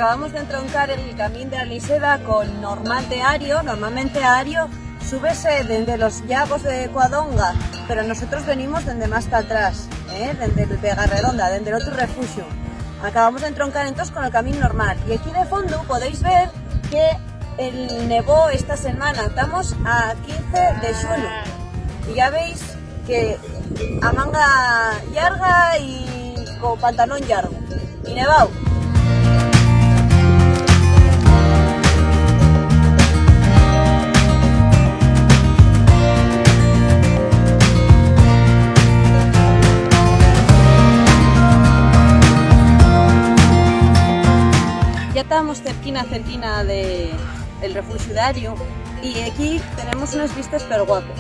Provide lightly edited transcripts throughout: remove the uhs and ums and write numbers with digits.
acabamos de entroncar el camino de Aliseda con Normal de Ario. Normalmente a Ario súbese desde los llagos de Cuadonga, pero nosotros venimos desde más para atrás, desde el Vega Redonda, desde el otro refugio. Acabamos de entroncar entonces con el camino normal. Y aquí de fondo podéis ver que el nevó esta semana. Estamos a 15 de xullo. Y ya veis que a manga larga y con pantalón largo. Y nevado. Ya estamos cerquina del refugio de Ario y aquí tenemos unas vistas pero guapas.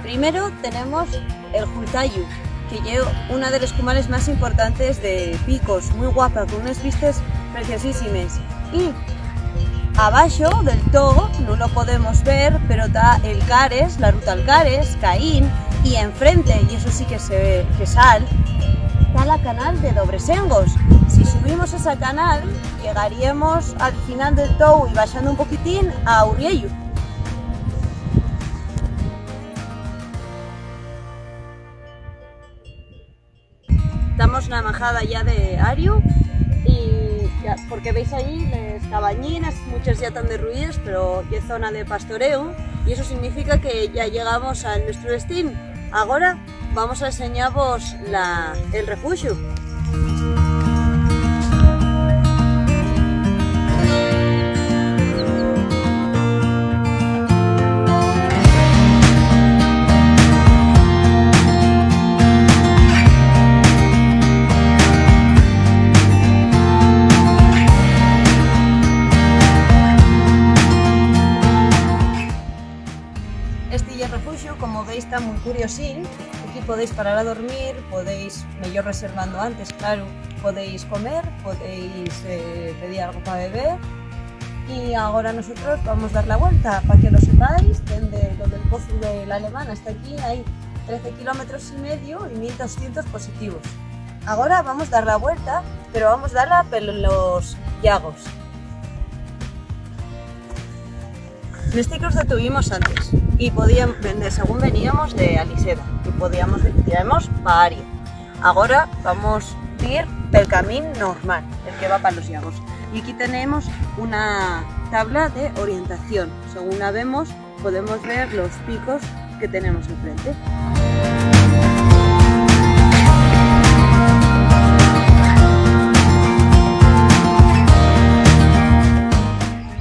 Primero tenemos el Jultayu, que es una de las cumales más importantes de Picos, muy guapa, con unas vistas preciosísimas. Y abajo del todo, no lo podemos ver, pero está el Cares, la ruta al Cares, Caín, y enfrente, y eso sí que se ve que sal, está la canal de Dobresengos. Si subimos esa canal, llegaríamos al final del todo y bajando un poquitín a Urriello. Estamos en la majada ya de Ario y ya, porque veis ahí las cabañinas, muchas ya están derruidas, pero ya es zona de pastoreo y eso significa que ya llegamos a nuestro destino. Ahora vamos a enseñaros el refugio. Este refugio, como veis, está muy curiosín. Aquí podéis parar a dormir, podéis, mejor reservando antes, claro, podéis comer, podéis pedir algo para beber. Y ahora nosotros vamos a dar la vuelta, para que lo sepáis, desde lo del Pozo de la Alemana hasta aquí hay 13 kilómetros y medio y 1200 positivos. Ahora vamos a dar la vuelta, pero vamos a darla por los llagos. En este que os detuvimos antes y podíamos, según veníamos de Aliseda y podíamos iremos para Ario. Ahora vamos a ir pel camino normal, el que va para los llagos. Y aquí tenemos una tabla de orientación. Según la vemos, podemos ver los picos que tenemos enfrente.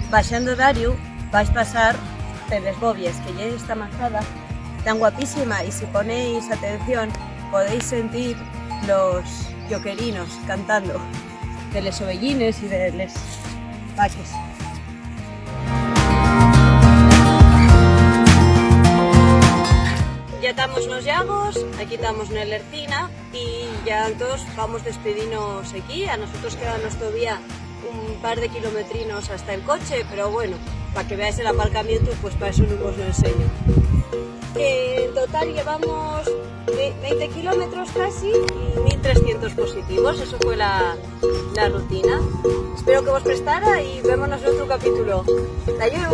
Bajando de Ario, vais a pasar por las bovias, que ya esta majada tan guapísima, y si ponéis atención podéis sentir los yoquerinos cantando de les ovellines y de les vaques. Ya estamos en los llagos, aquí estamos en el Ercina y ya entonces vamos a despedirnos aquí. A nosotros quedanos todavía un par de kilometrinos hasta el coche, pero bueno, para que veáis el aparcamiento, pues para eso no os lo enseño. En total llevamos 20 kilómetros casi y 1300 positivos, eso fue la rutina. Espero que os prestara y vémonos en otro capítulo. ¡Adiós!